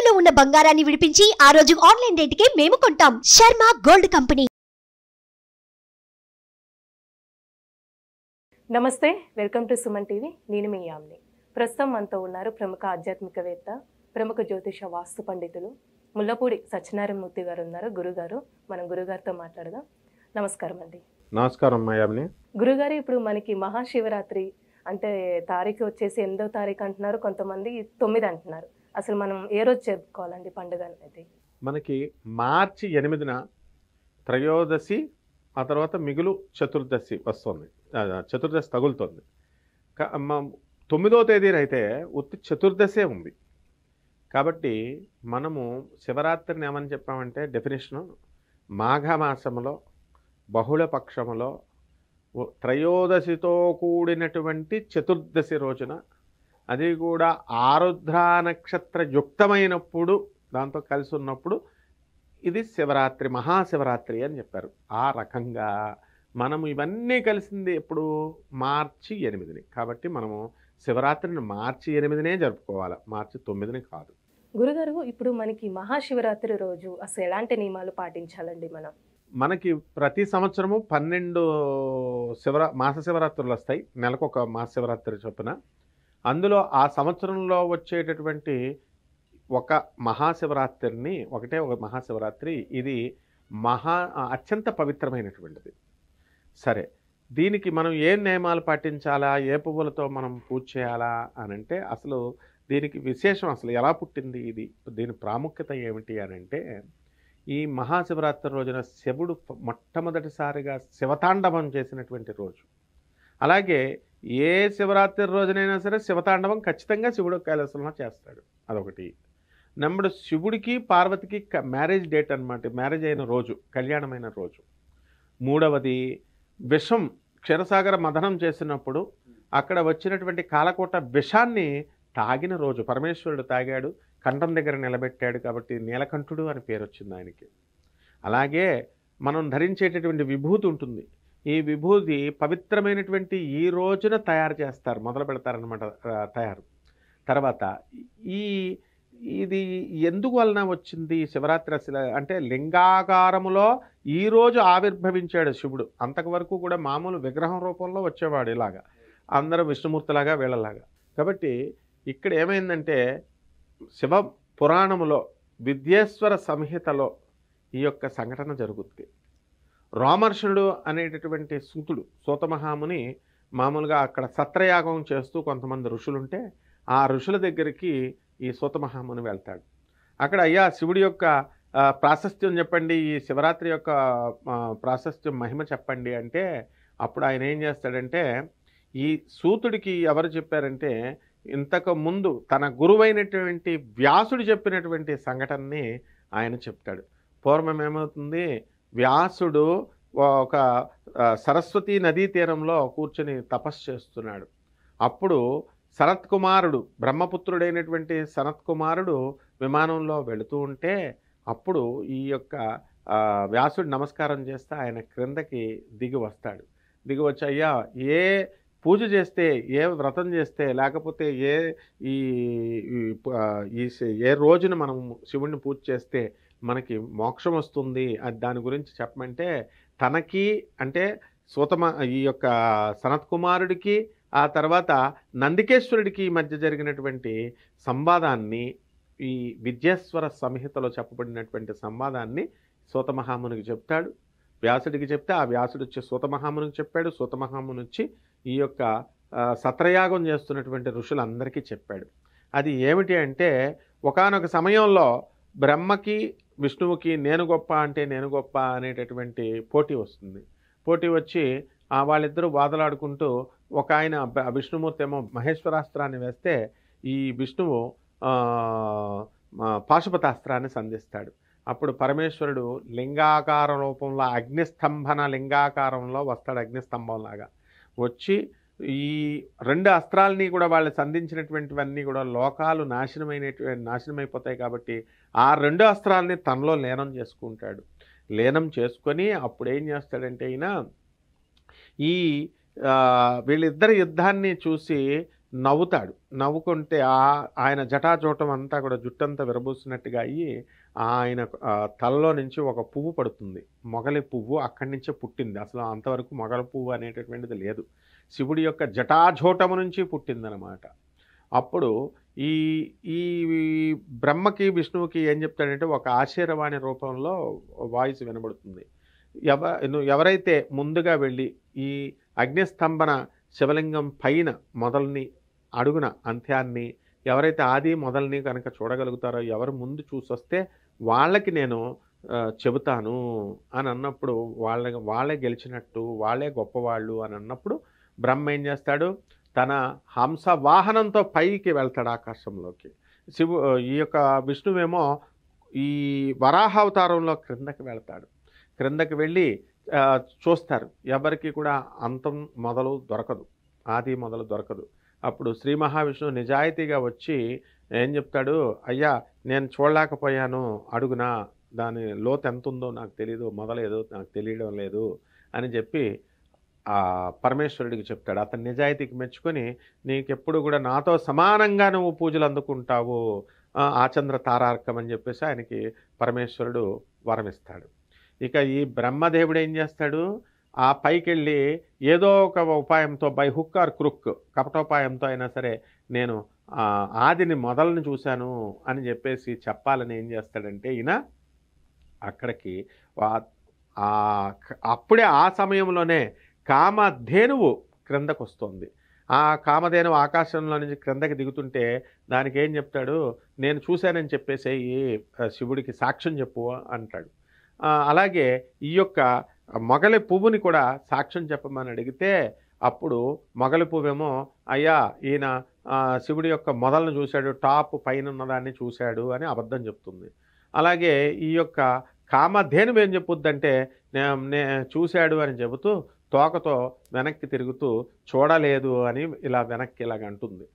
తాకట్టులో ఉన్న బంగారాన్ని విడిపించి ఆ రోజు ఆన్లైన్ రేటుకే మేము కొంటాం. Sharma gold company. నమస్తే, వెల్కమ్ టు సుమన్ టీవీ. నేను మీ యామ్ని. ప్రస్తుతం మనతో ఉన్నారు ప్రముఖ ఆధ్యాత్మికవేత్త, ప్రముఖ జ్యోతిష వాస్తు పండితులు ముల్లపూడి సత్యనారాయణ మూర్తి గారు ఉన్నారు. గురుగారు, మనం గురుగారితో మాట్లాడదాం. నమస్కారం అండి. నమస్కారం యామ్ని. గురుగారు, ఇప్పుడు మనకి మహాశివరాత్రి అంటే తారీఖు వచ్చేసి 8వ తారీఖు అంటున్నారు, కొంతమంది 9 అంటున్నారు. అసలు మనం ఏ రోజు జరుపుకోవాలండి పండుగ అనేది? మనకి మార్చి 8న త్రయోదశి, ఆ తర్వాత మిగులు చతుర్దశి వస్తుంది. చతుర్దశి తగులుతుంది. 9వ తేదీన అయితే ఉత్తి చతుర్దశే ఉంది. కాబట్టి మనము శివరాత్రిని ఏమని చెప్పామంటే డెఫినేషను, మాఘమాసములో బహుళ పక్షములో త్రయోదశితో కూడినటువంటి చతుర్దశి రోజున, అది కూడా ఆరుద్రా నక్షత్ర యుక్తమైనప్పుడు, దాంతో కలిసి ఉన్నప్పుడు ఇది శివరాత్రి, మహాశివరాత్రి అని చెప్పారు. ఆ రకంగా మనము ఇవన్నీ కలిసింది ఎప్పుడు? మార్చి 8ని. కాబట్టి మనము శివరాత్రిని మార్చి 8నే జరుపుకోవాలి, మార్చి 9ని కాదు. గురుగారు, ఇప్పుడు మనకి మహాశివరాత్రి రోజు అసలు ఎలాంటి నియమాలు పాటించాలండి? మనకి ప్రతి సంవత్సరము 12 మాస శివరాత్రులు వస్తాయి. నెలకు ఒక మాస శివరాత్రి చొప్పున. అందులో ఆ సంవత్సరంలో వచ్చేటటువంటి ఒక మహాశివరాత్రిని, ఒకటే ఒక మహాశివరాత్రి, ఇది అత్యంత పవిత్రమైనటువంటిది. సరే, దీనికి మనం ఏ నియమాలు పాటించాలా, ఏ పువ్వులతో మనం పూజ చేయాలా అని అంటే, అసలు దీనికి విశేషం అసలు ఎలా పుట్టింది, దీని ప్రాముఖ్యత ఏమిటి అని అంటే, ఈ మహాశివరాత్రి రోజున శివుడు మొట్టమొదటిసారిగా శివతాండవం చేసినటువంటి రోజు. అలాగే ఏ శివరాత్రి రోజునైనా సరే శివతాండవం ఖచ్చితంగా శివుడు కైలాసంలో చేస్తాడు. అదొకటి. నెంబర్ శివుడికి పార్వతికి మ్యారేజ్ డేట్ అనమాట, మ్యారేజ్ అయిన రోజు, కళ్యాణమైన రోజు. మూడవది విషం, క్షీరసాగర మథనం చేసినప్పుడు అక్కడ వచ్చినటువంటి కాలకోట విషాన్ని తాగిన రోజు. పరమేశ్వరుడు తాగాడు, కంఠం దగ్గర నిలబెట్టాడు, కాబట్టి నీలకంఠుడు అని పేరు వచ్చింది ఆయనకి. అలాగే మనం ధరించేటటువంటి విభూతి ఉంటుంది. ఈ విభూతి పవిత్రమైనటువంటి ఈ రోజున తయారు చేస్తారు, మొదలు పెడతారనమాట తయారు. తర్వాత ఇది ఎందుకు వలన వచ్చింది శివరాత్రి అసలు అంటే, లింగాకారములో ఈరోజు ఆవిర్భవించాడు శివుడు. అంతవరకు కూడా మామూలు విగ్రహం రూపంలో వచ్చేవాడు, ఇలాగా అందరూ విష్ణుమూర్తిలాగా వీళ్ళలాగా. కాబట్టి ఇక్కడ ఏమైందంటే, శివ పురాణములో విద్యేశ్వర సంహితలో ఈ యొక్క సంఘటన జరుగుతుంది. రామర్షణుడు అనేటటువంటి సూతమహాముని మామూలుగా అక్కడ సత్రయాగం చేస్తూ కొంతమంది ఋషులుంటే, ఆ ఋషుల దగ్గరికి ఈ సూతమహాముని వెళ్తాడు. అక్కడ, అయ్యా శివుడి యొక్క ప్రాశస్త్యం చెప్పండి, ఈ శివరాత్రి యొక్క ప్రాశస్త్యం మహిమ చెప్పండి అంటే, అప్పుడు ఆయన ఏం చేస్తాడంటే, ఈ సూతుడికి ఎవరు చెప్పారంటే, ఇంతకు ముందు తన గురువైనటువంటి వ్యాసుడు చెప్పినటువంటి సంఘటనని ఆయన చెప్తాడు. పూర్వం ఏమవుతుంది, వ్యాసుడు ఒక సరస్వతీ నదీ తీరంలో కూర్చొని తపస్సు చేస్తున్నాడు. అప్పుడు సనత్కుమారుడు, బ్రహ్మపుత్రుడైనటువంటి సనత్కుమారుడు విమానంలో వెళుతూ ఉంటే, అప్పుడు ఈ యొక్క వ్యాసుడు నమస్కారం చేస్తే ఆయన క్రిందకి దిగి వస్తాడు. దిగి వచ్చి, అయ్యా ఏ పూజ చేస్తే, ఏ వ్రతం చేస్తే, లేకపోతే ఏ రోజున మనం శివుడిని పూజ చేస్తే మనకి మోక్షం వస్తుంది, అది దాని గురించి చెప్పమంటే, తనకి అంటే ఈ యొక్క సనత్కుమారుడికి ఆ తర్వాత నందికేశ్వరుడికి మధ్య జరిగినటువంటి సంవాదాన్ని, ఈ విద్యేశ్వర సంహితలో చెప్పబడినటువంటి సంవాదాన్ని సూతమహామునికి చెప్తాడు. వ్యాసుడికి చెప్తే ఆ వ్యాసుడు వచ్చి సూతమహామునికి చెప్పాడు. సూతమహాముని వచ్చి ఈ యొక్క సత్రయాగం చేస్తున్నటువంటి ఋషులందరికీ చెప్పాడు. అది ఏమిటి అంటే, ఒకానొక సమయంలో బ్రహ్మకి విష్ణువుకి నేను గొప్ప అంటే నేను గొప్ప అనేటటువంటి పోటీ వస్తుంది. పోటీ వచ్చి వాళ్ళిద్దరూ వాదలాడుకుంటూ, ఒక ఆయన విష్ణుమూర్తి ఏమో మహేశ్వరాస్త్రాన్ని వేస్తే, ఈ విష్ణువు పాశుపతాస్త్రాన్ని సంధిస్తాడు. అప్పుడు పరమేశ్వరుడు లింగాకార రూపంలో అగ్నిస్తంభన లింగాకారంలో వస్తాడు. అగ్నిస్తంభంలాగా వచ్చి ఈ 2 అస్త్రాలని కూడా వాళ్ళు సంధించినటువంటివన్నీ కూడా లోకాలు నాశనమైపోతాయి. కాబట్టి ఆ 2 అస్త్రాలని తనలో లీనం చేసుకుంటాడు. లీనం చేసుకొని అప్పుడు ఏం చేస్తాడంటే, ఈయన ఈ వీళ్ళిద్దరి యుద్ధాన్ని చూసి నవ్వుతాడు. నవ్వుకుంటే ఆయన జటాజూటం అంతా కూడా జుట్టంతా విరబూసినట్టుగా అయ్యి ఆయన తలలో నుంచి ఒక పువ్వు పడుతుంది. మొగలి పువ్వు అక్కడి నుంచే పుట్టింది. అసలు అంతవరకు మొగలి పువ్వు అనేటటువంటిది లేదు. శివుడి యొక్క జటాజూటము నుంచి పుట్టిందనమాట. అప్పుడు ఈ ఈ బ్రహ్మకి విష్ణువుకి ఏం చెప్తాడంటే ఒక ఆశీర్వాణి రూపంలో వాయిస్ వినబడుతుంది. ఎవరైతే ముందుగా వెళ్ళి ఈ అగ్నిస్తంభన శివలింగం పైన మొదల్ని అడుగున అంత్యాన్ని ఎవరైతే ఆది మొదల్ని కనుక చూడగలుగుతారో, ఎవరు ముందు చూసొస్తే వాళ్ళకి నేను చెబుతాను అని అన్నప్పుడు వాళ్ళే గెలిచినట్టు, వాళ్ళే గొప్పవాళ్ళు అని అన్నప్పుడు బ్రహ్మ ఏం చేస్తాడు, తన హంస వాహనంతో పైకి వెళ్తాడు ఆకాశంలోకి. ఈ యొక్క విష్ణువేమో ఈ వరాహావతారంలో క్రిందకి వెళ్తాడు. క్రిందకి వెళ్ళి చూస్తారు. ఎవరికి కూడా అంతం మొదలు దొరకదు, ఆది మొదలు దొరకదు. అప్పుడు శ్రీ మహావిష్ణువు నిజాయితీగా వచ్చి ఏం చెప్తాడు, అయ్యా నేను చూడలేకపోయాను, అడుగున దాని లోతు ఎంత ఉందో నాకు తెలియదు, మొదలేదో నాకు తెలియడం లేదు అని చెప్పి ఆ పరమేశ్వరుడికి చెప్తాడు. అతని నిజాయితీకి మెచ్చుకొని నీకెప్పుడు కూడా నాతో సమానంగా నువ్వు పూజలు అందుకుంటావు ఆచంద్ర తారార్కం అని చెప్పేసి ఆయనకి పరమేశ్వరుడు వరమిస్తాడు. ఇక ఈ బ్రహ్మదేవుడు ఏం చేస్తాడు, ఆ పైకి వెళ్ళి ఏదో ఒక ఉపాయంతో బై హుక్ ఆర్ క్రుక్ కపటోపాయంతో అయినా సరే నేను ఆదిని మొదలని చూశాను అని చెప్పేసి చెప్పాలని ఏం చేస్తాడంటే ఈయన అక్కడికి అప్పుడే ఆ సమయంలోనే కామధేనువు క్రిందకు వస్తుంది. ఆ కామధేనువు ఆకాశంలో నుంచి క్రిందకి దిగుతుంటే దానికి ఏం చెప్తాడు, నేను చూశానని చెప్పేసి శివుడికి సాక్ష్యం చెప్పు అంటాడు. అలాగే ఈ యొక్క మొగలి పువ్వుని కూడా సాక్ష్యం చెప్పమని అడిగితే అప్పుడు మొగలి పువ్వేమో అయ్యా ఈయన శివుడి యొక్క మొదలను చూశాడు, టాప్ పైన ఉన్నదాన్ని చూశాడు అని అబద్ధం చెప్తుంది. అలాగే ఈ యొక్క కామధేనువు ఏం చెప్పుద్దంటే నే చూశాడు అని చెబుతూ తోకతో వెనక్కి తిరుగుతూ చూడలేదు అని ఇలా వెనక్కి ఇలాగ అంటుంది,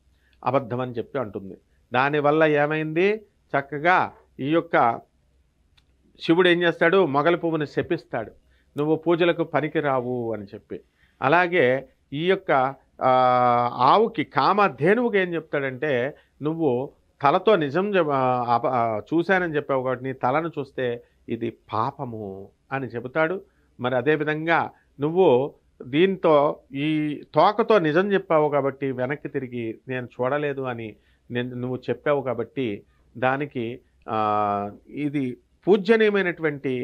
అబద్ధం అని చెప్పి అంటుంది. దానివల్ల ఏమైంది, చక్కగా ఈ యొక్క శివుడు ఏం చేస్తాడు, మొగలి పువ్వుని శపిస్తాడు, నువ్వు పూజలకు పనికిరావు అని చెప్పి. అలాగే ఈ యొక్క ఆవుకి కామధేనువుకి ఏం చెప్తాడంటే నువ్వు తలతో నిజం చూశానని చెప్పావు కాబట్టి నీ తలను చూస్తే ఇది పాపము అని చెబుతాడు. మరి అదేవిధంగా నువ్వు దీంతో ఈ తోకతో నిజం చెప్పావు కాబట్టి వెనక్కి తిరిగి నేను చూడలేదు అని నువ్వు చెప్పావు కాబట్టి దానికి ఇది పూజ్యనీయమైనటువంటి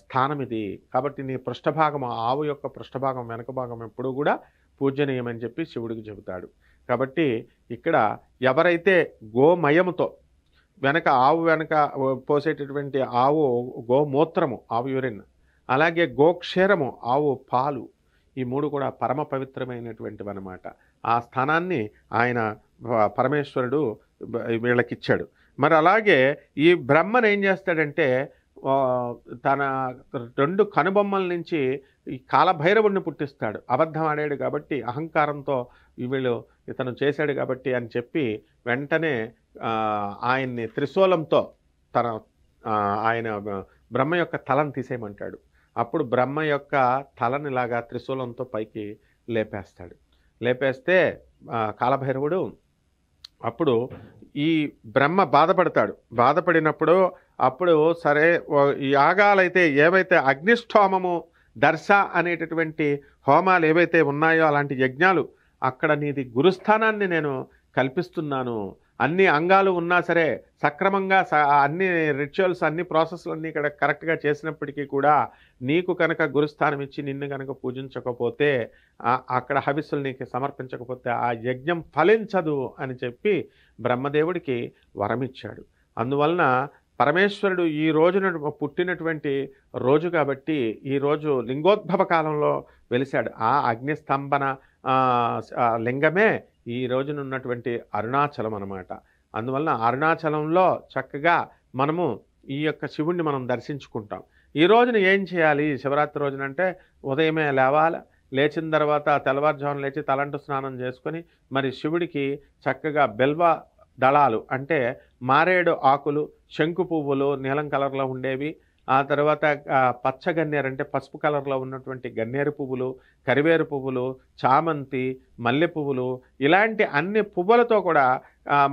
స్థానం ఇది కాబట్టి నీ పృష్ఠభాగం ఆవు యొక్క పృష్ఠభాగం వెనక భాగం ఎప్పుడూ కూడా పూజ్యనీయమని చెప్పి శివుడికి చెబుతాడు. కాబట్టి ఇక్కడ ఎవరైతే గోమయముతో వెనక ఆవు వెనక పోసేటటువంటి ఆవు గోమూత్రము ఆవు యూరిన్, అలాగే గోక్షేరము ఆవు పాలు, ఈ మూడు కూడా పరమ పవిత్రమైనటువంటివి అన్నమాట. ఆ స్థానాన్ని ఆయన పరమేశ్వరుడు వీళ్ళకిచ్చాడు. మరి అలాగే ఈ బ్రహ్మను ఏం చేస్తాడంటే తన రెండు కనుబొమ్మల నుంచి ఈ కాలభైరవుడిని పుట్టిస్తాడు. అబద్ధం ఆడాడు కాబట్టి అహంకారంతో వీళ్ళు ఇతను చేశాడు కాబట్టి అని చెప్పి వెంటనే ఆయన్ని త్రిశూలంతో ఆయన బ్రహ్మ యొక్క తలను తీసేయమంటాడు. అప్పుడు బ్రహ్మ యొక్క తలని ఇలాగా త్రిశూలంతో పైకి లేపేస్తాడు. లేపేస్తే కాలభైరవుడు అప్పుడు ఈ బ్రహ్మ బాధపడతాడు. బాధపడినప్పుడు అప్పుడు సరే ఈ యాగాలైతే ఏవైతే అగ్నిష్టోమము దర్శ అనేటటువంటి హోమాలు ఏవైతే ఉన్నాయో అలాంటి యజ్ఞాలు అక్కడ నీది గురుస్థానాన్ని నేను కల్పిస్తున్నాను. అన్ని అంగాలు ఉన్నా సరే సక్రమంగా అన్ని రిచువల్స్ అన్ని ప్రాసెస్లు అన్నీ ఇక్కడ కరెక్ట్గా చేసినప్పటికీ కూడా నీకు కనుక గురుస్థానం ఇచ్చి నిన్ను కనుక పూజించకపోతే అక్కడ హవిస్సులు నీకు సమర్పించకపోతే ఆ యజ్ఞం ఫలించదు అని చెప్పి బ్రహ్మదేవుడికి వరమిచ్చాడు. అందువలన పరమేశ్వరుడు ఈ రోజున పుట్టినటువంటి రోజు కాబట్టి ఈరోజు లింగోద్భవ కాలంలో వెలిశాడు. ఆ అగ్నిస్తంభన లింగమే ఈ రోజున ఉన్నటువంటి అరుణాచలం అన్నమాట. అందువలన అరుణాచలంలో చక్కగా మనము ఈ యొక్క శివుణ్ణి మనం దర్శించుకుంటాం. ఈ రోజున ఏం చేయాలి శివరాత్రి రోజున అంటే ఉదయమే లేవాలి, లేచిన తర్వాత తెల్లవారుజామున లేచి తలంటు స్నానం చేసుకొని మరి శివుడికి చక్కగా బెల్వ దళాలు అంటే మారేడు ఆకులు, శంకు పువ్వులు నీలం కలర్లో ఉండేవి, ఆ తర్వాత పచ్చ గన్నేరు అంటే పసుపు కలర్లో ఉన్నటువంటి గన్నేరు పువ్వులు, కరివేరు పువ్వులు, చామంతి, మల్లె పువ్వులు, ఇలాంటి అన్ని పువ్వులతో కూడా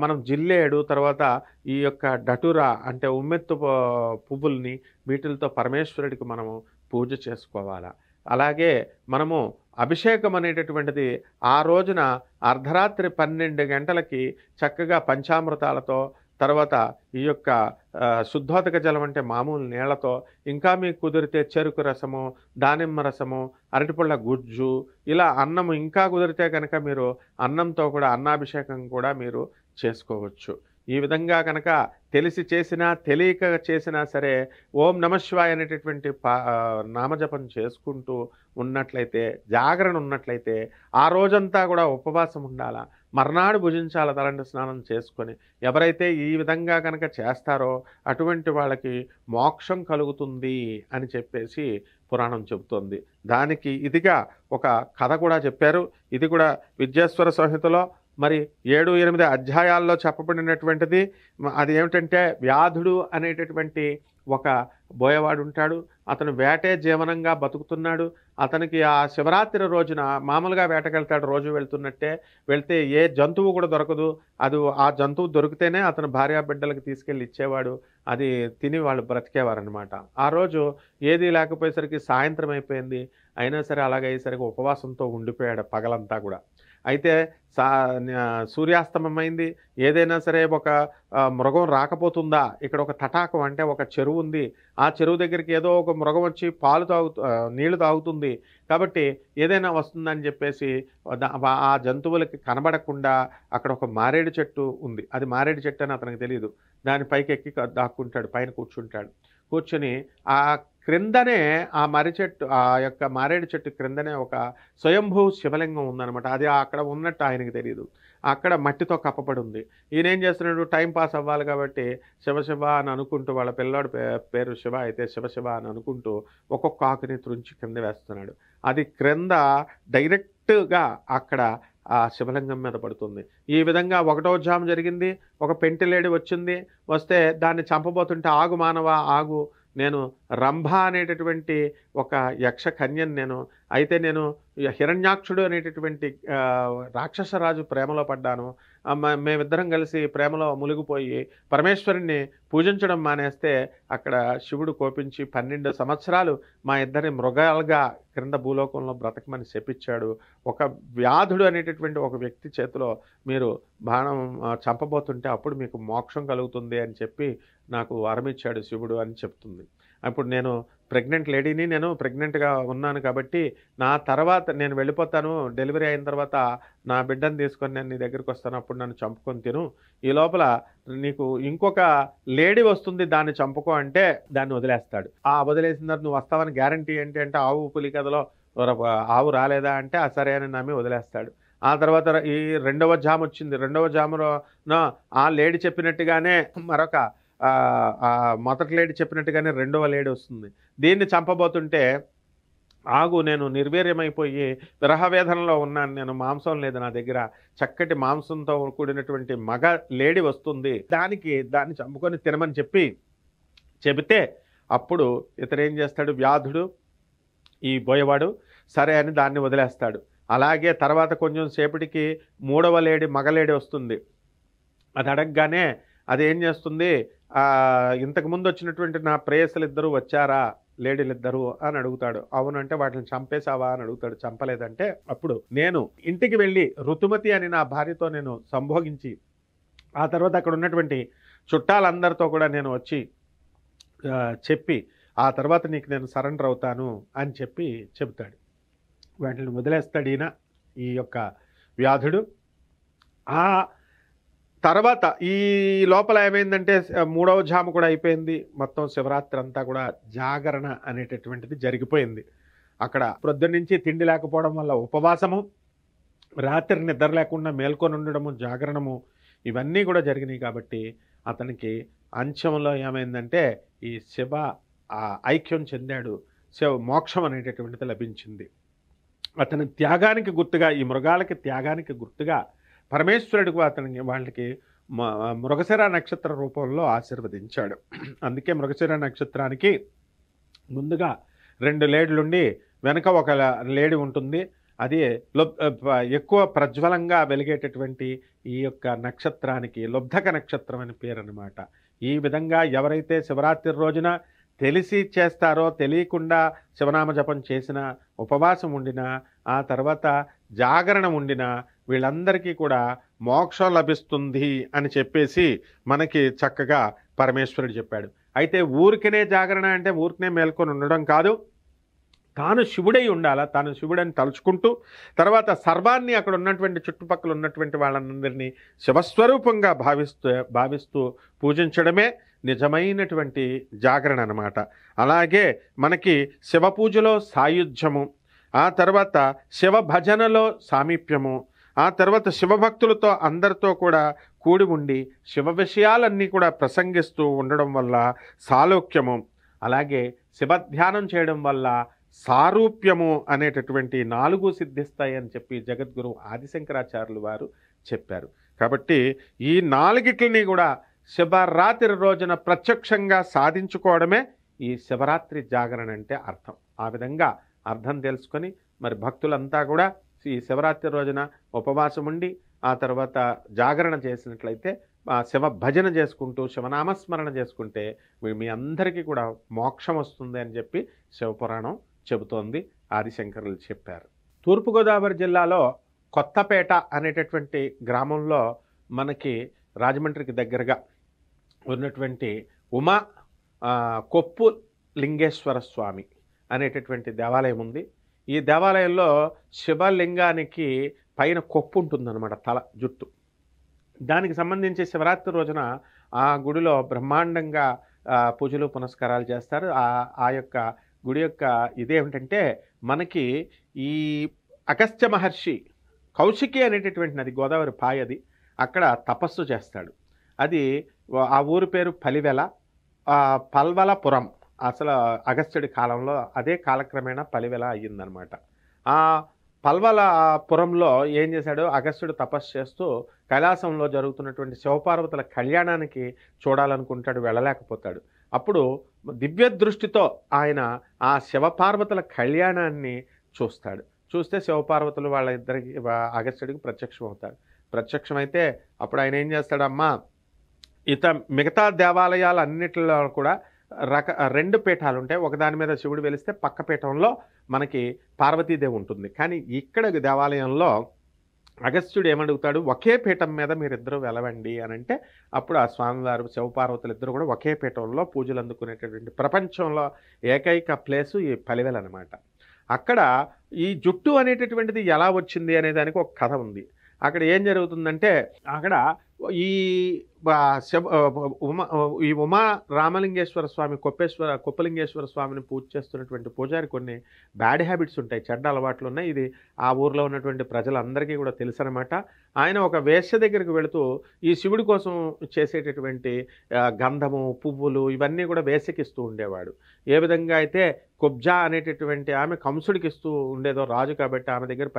మనం జిల్లేడు, తర్వాత ఈ యొక్క డటురా అంటే ఉమ్మెత్తు పువ్వుల్ని వీటిలతో పరమేశ్వరుడికి మనము పూజ చేసుకోవాలి. అలాగే మనము అభిషేకం అనేటటువంటిది ఆ రోజున అర్ధరాత్రి 12 గంటలకి చక్కగా పంచామృతాలతో, తర్వాత ఈ యొక్క శుద్ధోదక జలం అంటే మామూలు నీళ్లతో, ఇంకా మీకు కుదిరితే చెరుకు రసము, దానిమ్మ రసము, అరటిపళ్ళ గుజ్జు, ఇలా అన్నము, ఇంకా కుదిరితే కనుక మీరు అన్నంతో కూడా అన్నాభిషేకం కూడా మీరు చేసుకోవచ్చు. ఈ విధంగా కనుక తెలిసి చేసినా తెలియక చేసినా సరే ఓం నమశివాయ అనేటటువంటి నామజపం చేసుకుంటూ ఉన్నట్లయితే, జాగరణ ఉన్నట్లయితే, ఆ రోజంతా కూడా ఉపవాసం ఉండాలా, మర్నాడు భుజించాల తలంటి స్నానం చేసుకొని. ఎవరైతే ఈ విధంగా కనుక చేస్తారో అటువంటి వాళ్ళకి మోక్షం కలుగుతుంది అని చెప్పేసి పురాణం చెబుతోంది. దానికి ఇదిగా ఒక కథ కూడా చెప్పారు. ఇది కూడా విద్యేశ్వర సంహితలో మరి 7-8 అధ్యాయాల్లో చెప్పబడినటువంటిది. అది ఏమిటంటే, వ్యాధుడు అనేటటువంటి ఒక బోయవాడు ఉంటాడు. అతను వేటే జీవనంగా బతుకుతున్నాడు. అతనికి ఆ శివరాత్రి రోజున మామూలుగా వేటకెళ్తాడు, రోజు వెళ్తున్నట్టే. వెళ్తే ఏ జంతువు కూడా దొరకదు. అది ఆ జంతువు దొరికితేనే అతను భార్యా బిడ్డలకు తీసుకెళ్ళి ఇచ్చేవాడు. అది తిని వాళ్ళు బ్రతికేవారనమాట. ఆ రోజు ఏదీ లేకపోయేసరికి సాయంత్రం అయిపోయింది. అయినా సరే అలాగయ్యేసరికి ఉపవాసంతో ఉండిపోయాడు పగలంతా కూడా. అయితే సూర్యాస్తమమైంది. ఏదైనా సరే ఒక మృగం రాకపోతుందా, ఇక్కడ ఒక తటాకం అంటే ఒక చెరువు ఉంది, ఆ చెరువు దగ్గరికి ఏదో ఒక మృగం వచ్చి నీళ్లు తాగుతుంది కాబట్టి ఏదైనా వస్తుందని చెప్పేసి ఆ జంతువులకి కనబడకుండా అక్కడ ఒక మారేడు చెట్టు ఉంది. అది మారేడు చెట్టు అని అతనికి తెలియదు. దాని పైకి ఎక్కి దాక్కుంటాడు, పైన కూర్చుంటాడు. కూర్చుని ఆ క్రిందనే ఆ యొక్క మారేడు చెట్టు క్రిందనే ఒక స్వయంభూ శివలింగం ఉందన్నమాట. అది అక్కడ ఉన్నట్టు ఆయనకి తెలియదు. అక్కడ మట్టితో కప్పబడి ఉంది. ఈయన ఏం చేస్తున్నాడు, టైం పాస్ అవ్వాలి కాబట్టి శివశివ అని అనుకుంటూ, వాళ్ళ పిల్లాడు పేరు శివ అయితే శివశివ అని అనుకుంటూ ఒక్కొక్క ఆకుని త్రుంచి కింద వేస్తున్నాడు. అది క్రింద డైరెక్ట్గా అక్కడ ఆ శివలింగం మీద పడుతుంది. ఈ విధంగా 1వ జాము జరిగింది. ఒక పెంటిలేడి వచ్చింది. వస్తే దాన్ని చంపబోతుంటే, ఆగు మానవ ఆగు, నేను రంభ అనేటటువంటి ఒక యక్ష కన్యను అయితే నేను హిరణ్యాక్షుడు అనేటటువంటి రాక్షసరాజు ప్రేమలో పడ్డాను. మేమిద్దరం కలిసి ప్రేమలో మునిగిపోయి పరమేశ్వరుణ్ణి పూజించడం మానేస్తే అక్కడ శివుడు కోపించి 12 సంవత్సరాలు మా ఇద్దరిని మృగాలుగా క్రింద భూలోకంలో బ్రతకమని శపించాడు. ఒక వ్యాధుడు అనేటటువంటి ఒక వ్యక్తి చేతిలో మీరు బాణం చంపబోతుంటే అప్పుడు మీకు మోక్షం కలుగుతుంది అని చెప్పి నాకు వరమిచ్చాడు శివుడు అని చెప్తుంది. అప్పుడు నేను ప్రెగ్నెంట్ లేడీని, నేను ప్రెగ్నెంట్గా ఉన్నాను కాబట్టి నా తర్వాత నేను వెళ్ళిపోతాను, డెలివరీ అయిన తర్వాత నా బిడ్డను తీసుకొని నేను నీ దగ్గరికి వస్తాను, అప్పుడు నన్ను చంపుకొని తిను, ఈ లోపల నీకు ఇంకొక లేడీ వస్తుంది దాన్ని చంపుకో అంటే దాన్ని వదిలేస్తాడు. ఆ వదిలేసిన తర్వాత నువ్వు వస్తావని గ్యారంటీ ఏంటి అంటే, ఆవు పులి కథలో ఆవు రాలేదా అంటే ఆ సరే అని నమ్మి వదిలేస్తాడు. ఆ తర్వాత ఈ 2వ జాము వచ్చింది. 2వ జాములో ఆ లేడీ చెప్పినట్టుగానే మరొక మొదటి లేడీ చెప్పినట్టుగానే 2వ లేడీ వస్తుంది. దీన్ని చంపబోతుంటే, ఆగు నేను నిర్వీర్యమైపోయి విరహవేదనలో ఉన్నాను, నేను మాంసం లేదు నా దగ్గర, చక్కటి మాంసంతో కూడినటువంటి మగ లేడీ వస్తుంది, దాన్ని చంపుకొని తినమని చెబితే అప్పుడు ఇతరేం చేస్తాడు, వ్యాధుడు ఈ బోయవాడు సరే అని దాన్ని వదిలేస్తాడు. అలాగే తర్వాత కొంచెం సేపటికి 3వ లేడీ మగలేడీ వస్తుంది. అది అడగగానే అదేం చేస్తుంది, ఇంతకుముందు వచ్చినటువంటి నా ప్రేయసులు ఇద్దరు వచ్చారా, లేడీలు ఇద్దరు అని అడుగుతాడు. అవును అంటే వాటిని చంపేశావా అని అడుగుతాడు. చంపలేదంటే అప్పుడు నేను ఇంటికి వెళ్ళి ఋతుమతి అని నా భార్యతో నేను సంభోగించి ఆ తర్వాత అక్కడ ఉన్నటువంటి చుట్టాలందరితో కూడా నేను వచ్చి చెప్పి ఆ తర్వాత నీకు నేను సరెండర్ అవుతాను అని చెబుతాడు. వాటిని వదిలేస్తాడు ఈయన, ఈ యొక్క వ్యాధుడు. ఆ తర్వాత ఈ లోపల ఏమైందంటే 3వ జాము కూడా అయిపోయింది. మొత్తం శివరాత్రి అంతా కూడా జాగరణ అనేటటువంటిది జరిగిపోయింది. అక్కడ ప్రొద్దునుంచి తిండి లేకపోవడం వల్ల ఉపవాసము, రాత్రి నిద్ర లేకుండా మేల్కొని ఉండడము, జాగరణము, ఇవన్నీ కూడా జరిగినాయి. కాబట్టి అతనికి అంశంలో ఏమైందంటే ఈ శివ ఐక్యం చెందాడు, శివ మోక్షం అనేటటువంటిది లభించింది. అతని త్యాగానికి గుర్తుగా, ఈ మృగాలకి త్యాగానికి గుర్తుగా పరమేశ్వరుడికి వాళ్ళకి మృగశిర నక్షత్ర రూపంలో ఆశీర్వదించాడు. అందుకే మృగశిర నక్షత్రానికి ముందుగా 2 లేడులుండి వెనక ఒక లేడి ఉంటుంది. అది ఎక్కువ ప్రజ్వలంగా వెలిగేటటువంటి ఈ యొక్క నక్షత్రానికి లుబ్ధక నక్షత్రం అని పేరు అనమాట. ఈ విధంగా ఎవరైతే శివరాత్రి రోజున తెలిసి చేస్తారో, తెలియకుండా శివనామ జపం చేసిన, ఉపవాసం ఉండినా, ఆ తర్వాత జాగరణ ఉండినా వీళ్ళందరికీ కూడా మోక్షం లభిస్తుంది అని చెప్పేసి మనకి చక్కగా పరమేశ్వరుడు చెప్పాడు. అయితే ఊరికనే జాగరణ అంటే ఊరికనే మేల్కొని ఉండడం కాదు, తాను శివుడై ఉండాలా, తాను శివుడని తలుచుకుంటూ తర్వాత సర్వాన్ని అక్కడ ఉన్నటువంటి చుట్టుపక్కల ఉన్నటువంటి వాళ్ళందరినీ శివస్వరూపంగా భావిస్తూ పూజించడమే నిజమైనటువంటి జాగరణ అన్నమాట. అలాగే మనకి శివ పూజలో సాయుధ్యము, ఆ తర్వాత శివ భజనలో సామీప్యము, ఆ తర్వాత శివభక్తులతో అందరితో కూడా కూడి ఉండి శివ విషయాలన్నీ కూడా ప్రసంగిస్తూ ఉండడం వల్ల సాలోక్యము, అలాగే శివధ్యానం చేయడం వల్ల సారూప్యము అనేటటువంటి 4 సిద్ధిస్తాయి అని చెప్పి జగద్గురు ఆదిశంకరాచార్యులు వారు చెప్పారు. కాబట్టి ఈ 4టిని కూడా శివరాత్రి రోజున ప్రత్యక్షంగా సాధించుకోవడమే ఈ శివరాత్రి జాగరణ అంటే అర్థం. ఆ విధంగా అర్థం తెలుసుకొని మరి భక్తులంతా కూడా ఈ శివరాత్రి రోజున ఉపవాసం ఉండి ఆ తర్వాత జాగరణ చేసినట్లయితే శివ భజన చేసుకుంటూ శివనామస్మరణ చేసుకుంటే మీ అందరికీ కూడా మోక్షం వస్తుంది అని చెప్పి శివపురాణం చెబుతోంది, ఆదిశంకరులు చెప్పారు. తూర్పుగోదావరి జిల్లాలో కొత్తపేట అనేటటువంటి గ్రామంలో మనకి రాజమండ్రికి దగ్గరగా ఉన్నటువంటి ఉమా కొప్పు లింగేశ్వర స్వామి అనేటటువంటి దేవాలయం ఉంది. ఈ దేవాలయంలో శివలింగానికి పైన కొప్పు ఉంటుందన్నమాట, తల జుట్టు. దానికి సంబంధించి శివరాత్రి రోజున ఆ గుడిలో బ్రహ్మాండంగా పూజలు పునస్కారాలు చేస్తారు. ఆ యొక్క గుడి యొక్క ఇదేమిటంటే మనకి ఈ అగస్త్య మహర్షి కౌశికి అనేటటువంటి నది, గోదావరి పాయది, అక్కడ తపస్సు చేస్తాడు. అది ఆ ఊరి పేరు పలివెల, పల్వలపురం. అసలు అగస్త్యుడి కాలంలో అదే కాలక్రమేణా పలివెల అయ్యిందనమాట. ఆ పల్వలపురంలో ఏం చేశాడు, అగస్త్యుడు తపస్సు చేస్తూ కైలాసంలో జరుగుతున్నటువంటి శివపార్వతుల కళ్యాణానికి చూడాలనుకుంటాడు, వెళ్ళలేకపోతాడు. అప్పుడు దివ్య దృష్టితో ఆయన ఆ శివపార్వతుల కళ్యాణాన్ని చూస్తాడు. చూస్తే శివపార్వతులు వాళ్ళ ఇద్దరికి అగస్త్యుడికి ప్రత్యక్షం అవుతాడు. ప్రత్యక్షమైతే అప్పుడు ఆయన ఏం చేస్తాడమ్మా, మిగతా దేవాలయాలన్నిటిలో కూడా 2 పీఠాలు ఉంటాయి. ఒకదాని మీద శివుడు వెలిస్తే పక్క పీఠంలో మనకి పార్వతీదేవి ఉంటుంది. కానీ ఇక్కడ దేవాలయంలో అగస్త్యుడు ఏమడుగుతాడు, ఒకే పీఠం మీద మీరిద్దరూ వెలవండి అని అంటే అప్పుడు ఆ స్వామివారు శివపార్వతులు ఇద్దరు కూడా ఒకే పీఠంలో పూజలు అందుకునేటటువంటి ప్రపంచంలో ఏకైక ప్లేసు ఈ పలివెల అనమాట. అక్కడ ఈ జుట్టు అనేటటువంటిది ఎలా వచ్చింది అనే దానికి ఒక కథ ఉంది. అక్కడ ఏం జరుగుతుందంటే అక్కడ ఈ ఉమా రామలింగేశ్వర స్వామి కొప్పలింగేశ్వర స్వామిని పూజ చేస్తున్నటువంటి పూజారి కొన్ని బ్యాడ్ హ్యాబిట్స్ ఉంటాయి, చెడ్డ అలవాట్లు ఉన్నాయి. ఇది ఆ ఊర్లో ఉన్నటువంటి ప్రజలందరికీ కూడా తెలుసు అనమాట. ఆయన ఒక వేశ్య దగ్గరికి వెళుతూ ఈ శివుడి కోసం చేసేటటువంటి గంధము, పువ్వులు ఇవన్నీ కూడా వేశ్యకిస్తూ ఉండేవాడు. ఏ విధంగా అయితే కుబ్జా అనేటటువంటి ఆమె కంసుడికి ఇస్తూ ఉండేదో, రాజు కాబట్టి ఆయన దగ్గర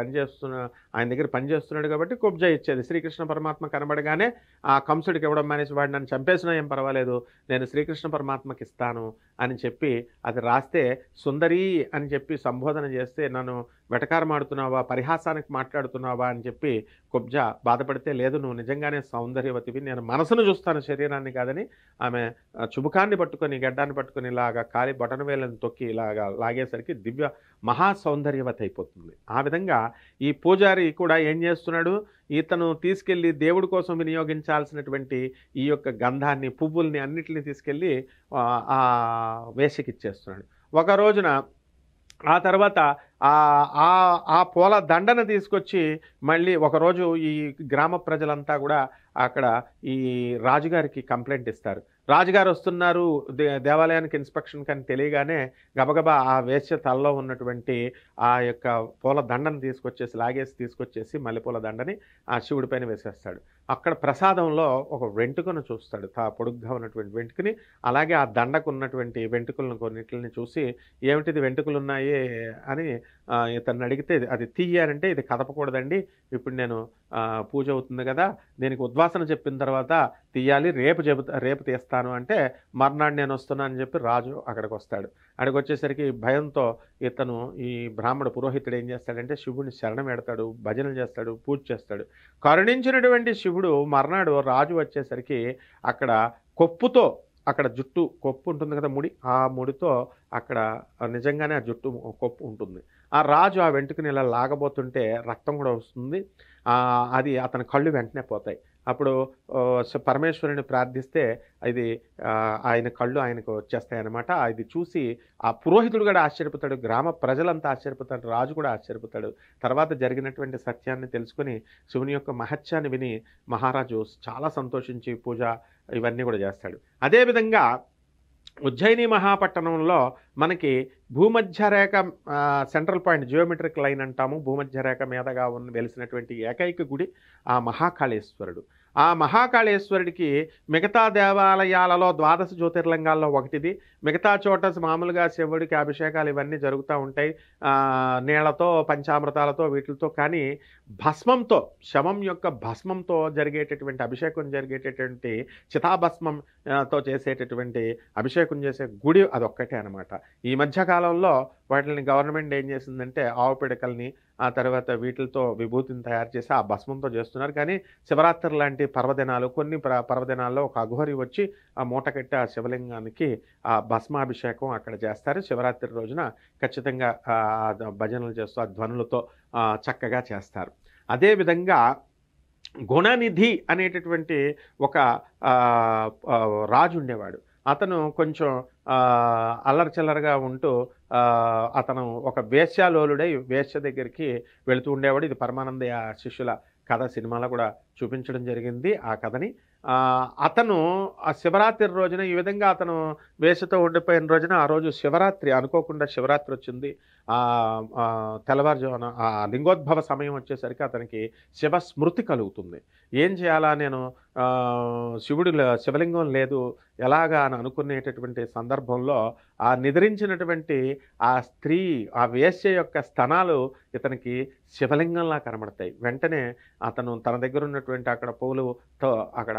పనిచేస్తున్నాడు కాబట్టి కుబ్జా ఇచ్చేది. శ్రీకృష్ణ పరమాత్మ కనబడగానే ఆ కంసుడికి ఇవ్వడం మానేసి, వాడు నన్ను చంపేసినా ఏం పర్వాలేదు, నేను శ్రీకృష్ణ పరమాత్మకి ఇస్తాను అని చెప్పి అది రాస్తే సుందరి అని చెప్పి సంబోధన చేస్తే, నన్ను వెటకారమాడుతున్నావా, పరిహాసానికి మాట్లాడుతున్నావా అని చెప్పి కుబ్జా బాధపడితే, లేదు నువ్వు నిజంగానే సౌందర్యవతివి, నేను మనసును చూస్తాను శరీరాన్ని కాదని ఆమె చుబుకాన్ని పట్టుకొని గడ్డాన్ని పట్టుకొని ఇలాగా కాలి బొటన వేలను తొక్కి ఇలాగా లాగేసరికి దివ్య మహా సౌందర్యవతి అయిపోతుంది. ఆ విధంగా ఈ పూజారి కూడా ఏం చేస్తున్నాడు, ఇతను తీసుకెళ్ళి దేవుడి కోసం వినియోగించాల్సినటువంటి ఈ యొక్క గంధాన్ని, పువ్వుల్ని అన్నిటిని తీసుకెళ్ళి ఆ వేశ్యకి ఇచ్చేస్తున్నాడు. ఒక రోజున ఆ తర్వాత ఆ పూల దండను తీసుకొచ్చి మళ్ళీ ఒకరోజు ఈ గ్రామ ప్రజలంతా కూడా అక్కడ ఈ రాజుగారికి కంప్లైంట్ ఇస్తారు. రాజుగారు వస్తున్నారు దేవాలయానికి ఇన్స్పెక్షన్ కానీ తెలియగానే గబగబా ఆ వేశ్య తలలో ఉన్నటువంటి ఆ యొక్క పూల దండను తీసుకొచ్చేసి మల్లెపూల దండని ఆ శివుడి పైన వేసేస్తాడు. అక్కడ ప్రసాదంలో ఒక వెంట్రుకను చూస్తాడు, పొడుగ్గా ఉన్నటువంటి వెంట్రుకని. అలాగే ఆ దండకు ఉన్నటువంటి వెంట్రుకలను కొన్నిటిని చూసి, ఏమిటిది వెంట్రుకలు ఉన్నాయి అని ఇతన్ని అడిగితే అది తీయాలంటే ఇది కదపకూడదండి, ఇప్పుడు నేను పూజ అవుతుంది కదా, దీనికి ఉద్వాసన చెప్పిన తర్వాత తీయాలి, రేపు తీస్తాను అంటే మర్నాడు నేను వస్తున్నాను అని చెప్పి రాజు అక్కడికి వస్తాడు. అక్కడికి వచ్చేసరికి భయంతో ఇతను ఈ బ్రాహ్మణ పురోహితుడు ఏం చేస్తాడంటే శివుడిని శరణం పెడతాడు, భజనలు చేస్తాడు, పూజ చేస్తాడు. కరుణించినటువంటి శివుడు మర్నాడు రాజు వచ్చేసరికి అక్కడ కొప్పుతో, అక్కడ జుట్టు కొప్పు ఉంటుంది కదా ముడి, ఆ ముడితో అక్కడ నిజంగానే ఆ జుట్టు కొప్పు ఉంటుంది. ఆ రాజు ఆ వెంట్రుకని ఇలా లాగబోతుంటే రక్తం కూడా వస్తుంది. అది అతని కళ్ళు వెంటనే పోతాయి. అప్పుడు పరమేశ్వరుని ప్రార్థిస్తే ఇది ఆయన కళ్ళు ఆయనకు వచ్చేస్తాయన్నమాట. ఇది చూసి ఆ పురోహితుడు కూడా ఆశ్చర్యపోతాడు, గ్రామ ప్రజలంతా ఆశ్చర్యపోతాడు, రాజు కూడా ఆశ్చర్యపోతాడు. తర్వాత జరిగినటువంటి సత్యాన్ని తెలుసుకొని శివుని యొక్క మహత్యాన్ని విని మహారాజు చాలా సంతోషించి పూజ ఇవన్నీ కూడా చేస్తాడు. అదేవిధంగా ఉజ్జయిని మహాపట్టణంలో మనకి భూమధ్యరేఖ సెంట్రల్ పాయింట్, జియోమెట్రిక్ లైన్ అంటాము, భూమధ్యరేఖ మీదగా వెలిసినటువంటి ఏకైక గుడి ఆ మహాకాళేశ్వరుడు. ఆ మహాకాళేశ్వరుడికి మిగతా దేవాలయాలలో 12 జ్యోతిర్లింగాల్లో ఒకటిది. మిగతా చోట మామూలుగా శివుడికి అభిషేకాలు ఇవన్నీ జరుగుతూ ఉంటాయి నీళ్లతో, పంచామృతాలతో, వీటితో. కానీ భస్మంతో, శవం యొక్క భస్మంతో జరిగేటటువంటి అభిషేకం, జరిగేటటువంటి చితాభస్మంతో చేసేటటువంటి అభిషేకం చేసే గుడి అదొక్కటే అనమాట. ఈ మధ్యకాలంలో వాటిని గవర్నమెంట్ ఏం చేసిందంటే ఆవు పిడకల్ని, ఆ తర్వాత వీటితో విభూతిని తయారు చేసి ఆ భస్మంతో చేస్తున్నారు. కానీ శివరాత్రి లాంటి పర్వదినాలు, కొన్ని పర్వదినాల్లో ఒక అఘోరి వచ్చి ఆ మూట కట్టి ఆ శివలింగానికి ఆ భస్మాభిషేకం అక్కడ చేస్తారు. శివరాత్రి రోజున ఖచ్చితంగా భజనలు చేస్తూ ఆ ధ్వనులతో చక్కగా చేస్తారు. అదేవిధంగా గుణనిధి అనేటటువంటి ఒక రాజు ఉండేవాడు. అతను కొంచెం అల్లరి చిల్లరగా ఉంటూ అతను ఒక వేశ్యాలోలుడై వేశ్య దగ్గరికి వెళుతూ ఉండేవాడు. ఇది పరమానందయ్య శిష్యుల కథ సినిమాలో కూడా చూపించడం జరిగింది ఆ కథని. అతను ఆ శివరాత్రి రోజున ఈ విధంగా అతను వేషతో ఉండిపోయిన రోజున, ఆ రోజు శివరాత్రి, అనుకోకుండా శివరాత్రి వచ్చింది. తెల్లవారుజామున ఆ లింగోద్భవ సమయం వచ్చేసరికి అతనికి శివస్మృతి కలుగుతుంది. ఏం చేయాలా, నేను శివలింగం లేదు ఎలాగా అని అనుకునేటటువంటి సందర్భంలో ఆ నిద్రించినటువంటి ఆ స్త్రీ, ఆ వేశ్య యొక్క స్తనాలు ఇతనికి శివలింగంలా కనబడతాయి. వెంటనే అతను తన దగ్గర ఉన్నటువంటి అక్కడ పూలుతో అక్కడ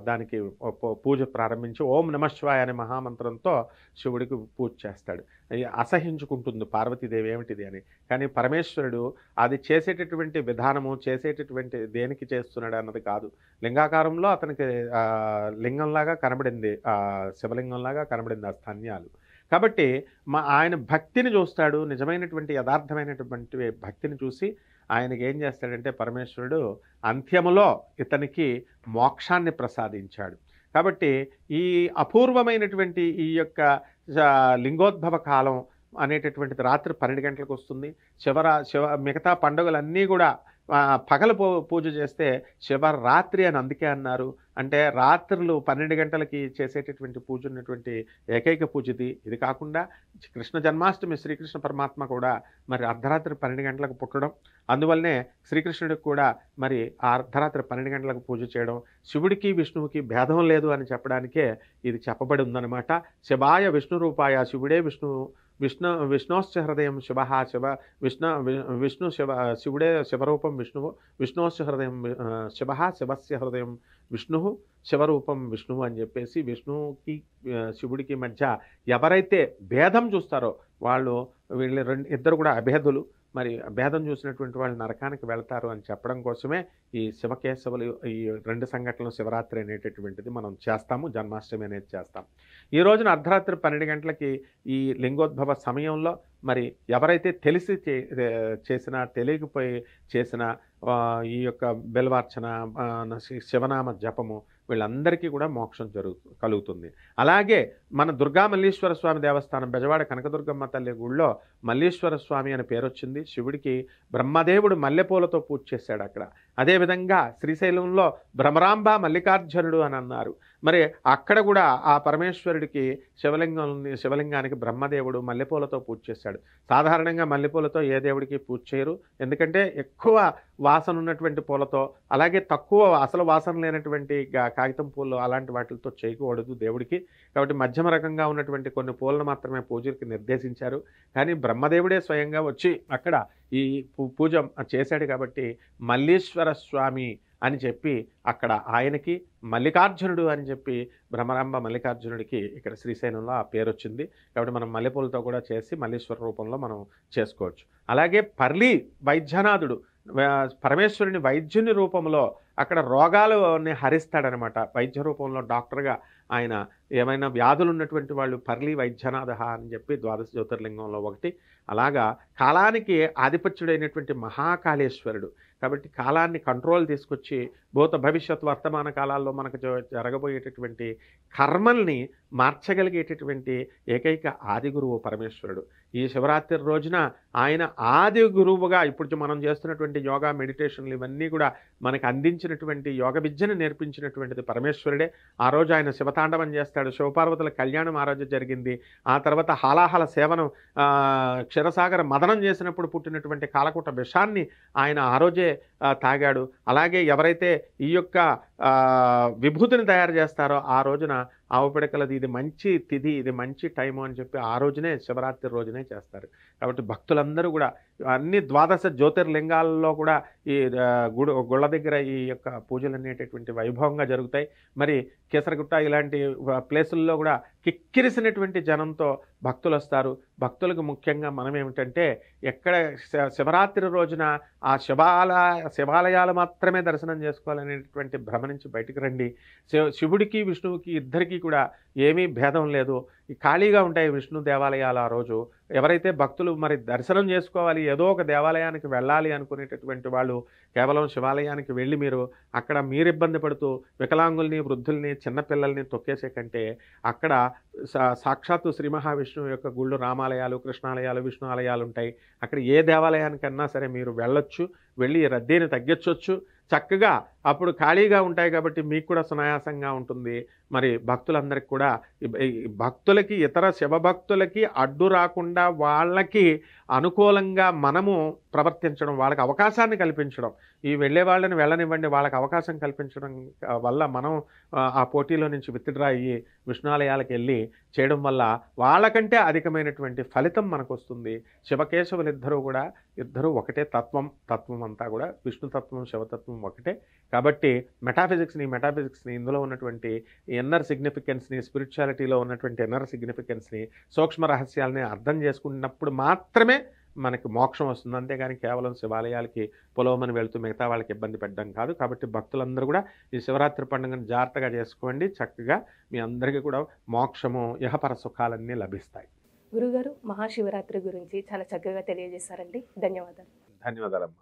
దానికి పూజ ప్రారంభించి ఓం నమఃశివాయ అనే మహామంత్రంతో శివుడికి పూజ చేస్తాడు. అసహించుకుంటుంది పార్వతీదేవి ఏమిటిది అని. కానీ పరమేశ్వరుడు అది చేసేటటువంటి విధానము, చేసేటటువంటి దేనికి చేస్తున్నాడు అన్నది కాదు, లింగాకారంలో అతనికి లింగంలాగా కనబడింది, శివలింగంలాగా కనబడింది ఆ స్తన్యాలు. కాబట్టి ఆయన భక్తిని చూస్తాడు, నిజమైనటువంటి యథార్థమైనటువంటి భక్తిని చూసి ఆయనకి ఏం చేస్తాడంటే పరమేశ్వరుడు అంత్యములో ఇతనికి మోక్షాన్ని ప్రసాదించాడు. కాబట్టి ఈ అపూర్వమైనటువంటి ఈ యొక్క లింగోద్భవ కాలం అనేటటువంటిది రాత్రి 12 గంటలకు వస్తుంది. మిగతా పండుగలన్నీ కూడా పగలు పూజ చేస్తే శివరాత్రి అని అందుకే అన్నారు. అంటే రాత్రులు 12 గంటలకి చేసేటటువంటి పూజ ఉన్నటువంటి ఏకైక పూజ ఇది. కాకుండా కృష్ణ జన్మాష్టమి శ్రీకృష్ణ పరమాత్మ కూడా మరి అర్ధరాత్రి 12 గంటలకు పుట్టడం, అందువల్లనే శ్రీకృష్ణుడికి కూడా మరి ఆ అర్ధరాత్రి 12 గంటలకు పూజ చేయడం, శివుడికి విష్ణువుకి భేదం లేదు అని చెప్పడానికే ఇది చెప్పబడి ఉందన్నమాట. శివాయ విష్ణు రూపాయ, శివుడే విష్ణోశ్చ హృదయం శివుడే శివరూపం విష్ణువు, విష్ణోశ్చ హృదయం శివస్య హృదయం విష్ణు, శివరూపం విష్ణువు అని చెప్పేసి విష్ణువుకి శివుడికి మధ్య ఎవరైతే భేదం చూస్తారో వీళ్ళు ఇద్దరు కూడా అభేదులు. మరి భేదం చూసినటువంటి వాళ్ళు నరకానికి వెళ్తారు అని చెప్పడం కోసమే ఈ శివకేశవులు ఈ 2 సంఘటనలు శివరాత్రి అనేటటువంటిది మనం చేస్తాము, జన్మాష్టమి అనేది చేస్తాం. ఈ రోజున అర్ధరాత్రి 12 గంటలకి ఈ లింగోద్భవ సమయంలో మరి ఎవరైతే తెలిసి చేసినా తెలియకపోయి చేసిన ఈ యొక్క బెల్వార్చన, శివనామ జపము వీళ్ళందరికీ కూడా మోక్షం కలుగుతుంది. అలాగే మన దుర్గా మల్లీశ్వర స్వామి దేవస్థానం బెజవాడ కనకదుర్గమ్మ తల్లి గుళ్ళో మల్లీశ్వర స్వామి అని పేరు వచ్చింది. శివుడికి బ్రహ్మదేవుడు మల్లెపూలతో పూజ చేశాడు అక్కడ. అదేవిధంగా శ్రీశైలంలో భ్రమరాంబ మల్లికార్జునుడు అని అన్నారు. మరి అక్కడ కూడా ఆ పరమేశ్వరుడికి శివలింగానికి బ్రహ్మదేవుడు మల్లెపూలతో పూజ చేశాడు. సాధారణంగా మల్లెపూలతో ఏ దేవుడికి పూజ చేయరు, ఎందుకంటే ఎక్కువ వాసన ఉన్నటువంటి పూలతో, అలాగే తక్కువ అసలు వాసన లేనటువంటి కాగితం పూలు అలాంటి వాటితో చేయకూడదు దేవుడికి. కాబట్టి మధ్యమ రకంగా ఉన్నటువంటి కొన్ని పూలను మాత్రమే పూజకి నిర్దేశించారు. కానీ బ్రహ్మదేవుడే స్వయంగా వచ్చి అక్కడ ఈ పూజ చేశాడు కాబట్టి మల్లీశ్వర స్వామి అని చెప్పి అక్కడ ఆయనకి మల్లికార్జునుడు అని చెప్పి భ్రమరాంబ మల్లికార్జునుడికి ఇక్కడ శ్రీశైలంలో ఆ పేరు వచ్చింది. కాబట్టి మనం మల్లెపూలతో కూడా చేసి మల్లీశ్వర రూపంలో మనం చేసుకోవచ్చు. అలాగే పర్లి వైద్యనాథుడు పరమేశ్వరుని వైద్యుని రూపంలో అక్కడ రోగాలని హరిస్తాడనమాట. వైద్య రూపంలో డాక్టర్గా ఆయన ఏమైనా వ్యాధులు ఉన్నటువంటి వాళ్ళు పర్లి వైద్యనాథ అని చెప్పి ద్వాదశ జ్యోతిర్లింగంలో ఒకటి. అలాగా కాలానికి ఆధిపత్యుడైనటువంటి మహాకాళేశ్వరుడు. కాబట్టి కాలాన్ని కంట్రోల్ తీసుకొచ్చి భూత భవిష్యత్ వర్తమాన కాలాల్లో మనకు జరగబోయేటటువంటి కర్మల్ని మార్చగలిగేటటువంటి ఏకైక ఆది గురువు పరమేశ్వరుడు. ఈ శివరాత్రి రోజున ఆయన ఆది గురువుగా ఇప్పుడు మనం చేస్తున్నటువంటి యోగా మెడిటేషన్లు ఇవన్నీ కూడా మనకు అందించినటువంటి యోగ విద్యను నేర్పించినటువంటిది పరమేశ్వరుడే. ఆ రోజు ఆయన శివతాండవం చేస్తాడు. శివపార్వతుల కళ్యాణం ఆ రోజు జరిగింది. ఆ తర్వాత హాలాహల సేవనం క్షీరసాగర మదనం చేసినప్పుడు పుట్టినటువంటి కాలకూట విషాన్ని ఆయన ఆ రోజే తాగాడు. అలాగే ఎవరైతే ఈ యొక్క విభూతిని తయారు చేస్తారో ఆ రోజున ఆవు పిడకలది ఇది మంచి తిథి, ఇది మంచి టైము అని చెప్పి ఆ రోజునే శివరాత్రి రోజునే చేస్తారు. కాబట్టి భక్తులందరూ కూడా అన్ని ద్వాదశ జ్యోతిర్లింగాల్లో కూడా ఈ గుళ్ళ దగ్గర ఈ యొక్క పూజలు అనేటటువంటి వైభవంగా జరుగుతాయి. మరి కేసరగుట్ట ఇలాంటి ప్లేసుల్లో కూడా కిక్కిరిసినటువంటి జనంతో భక్తులు వస్తారు. భక్తులకు ముఖ్యంగా మనం ఏమిటంటే ఎక్కడ శివరాత్రి రోజున ఆ శివాలయాలు మాత్రమే దర్శనం చేసుకోవాలనేటువంటి భ్రమ నుంచి బయటకు రండి. శివుడికి విష్ణువుకి ఇద్దరికీ కూడా ఏమీ భేదం లేదు. ఖాళీగా ఉంటాయి విష్ణు దేవాలయాలు ఆ రోజు. ఎవరైతే భక్తులు మరి దర్శనం చేసుకోవాలి, ఏదో ఒక దేవాలయానికి వెళ్ళాలి అనుకునేటటువంటి వాళ్ళు కేవలం శివాలయానికి వెళ్ళి మీరు అక్కడ మీరు ఇబ్బంది పడుతూ వికలాంగుల్ని, వృద్ధుల్ని, చిన్నపిల్లల్ని తొక్కేసే కంటే అక్కడ సాక్షాత్తు శ్రీ మహావిష్ణువు యొక్క గుళ్ళు, రామాలయాలు, కృష్ణాలయాలు, విష్ణు ఆలయాలు ఉంటాయి. అక్కడ ఏ దేవాలయానికన్నా సరే మీరు వెళ్ళొచ్చు, వెళ్ళి రద్దీని తగ్గించవచ్చు. చక్కగా అప్పుడు ఖాళీగా ఉంటాయి కాబట్టి మీకు కూడా సునాయాసంగా ఉంటుంది. మరి భక్తులందరికీ కూడా భక్తులకి, ఇతర శివభక్తులకి అడ్డు రాకుండా వాళ్ళకి అనుకూలంగా మనము ప్రవర్తించడం, వాళ్ళకి అవకాశాన్ని కల్పించడం, ఈ వెళ్ళే వాళ్ళని వెళ్ళనివ్వండి, వాళ్ళకి అవకాశం కల్పించడం వల్ల మనం ఆ పోటీలో నుంచి విత్డ్రా అయ్యి విష్ణాలయాలకు వెళ్ళి చేయడం వల్ల వాళ్ళకంటే అధికమైనటువంటి ఫలితం మనకు వస్తుంది. శివకేశవులిద్దరూ కూడా ఇద్దరూ ఒకటే తత్వం అంతా కూడా విష్ణుతత్వం, శివతత్వం ఒకటే. కాబట్టి మెటాఫిజిక్స్ని ఇందులో ఉన్నటువంటి ఇన్నర్ సిగ్నిఫికెన్స్ని, స్పిరిచువాలిటీలో ఉన్నటువంటి ఇన్నర్ సిగ్నిఫికెన్స్ని, సూక్ష్మ రహస్యాలని అర్థం చేసుకున్నప్పుడు మాత్రమే మనకి మోక్షం వస్తుంది. అంతేగాని కేవలం శివాలయాలకి పొలవమని వెళుతూ మిగతా వాళ్ళకి ఇబ్బంది పెట్టడం కాదు. కాబట్టి భక్తులందరూ కూడా ఈ శివరాత్రి పండుగను జాగ్రత్తగా చేసుకోండి. చక్కగా మీ అందరికీ కూడా మోక్షము, ఇహపర సుఖాలన్నీ లభిస్తాయి. గురుగారు, మహాశివరాత్రి గురించి చాలా చక్కగా తెలియజేశారండి. ధన్యవాదాలు. ధన్యవాదాలమ్మా.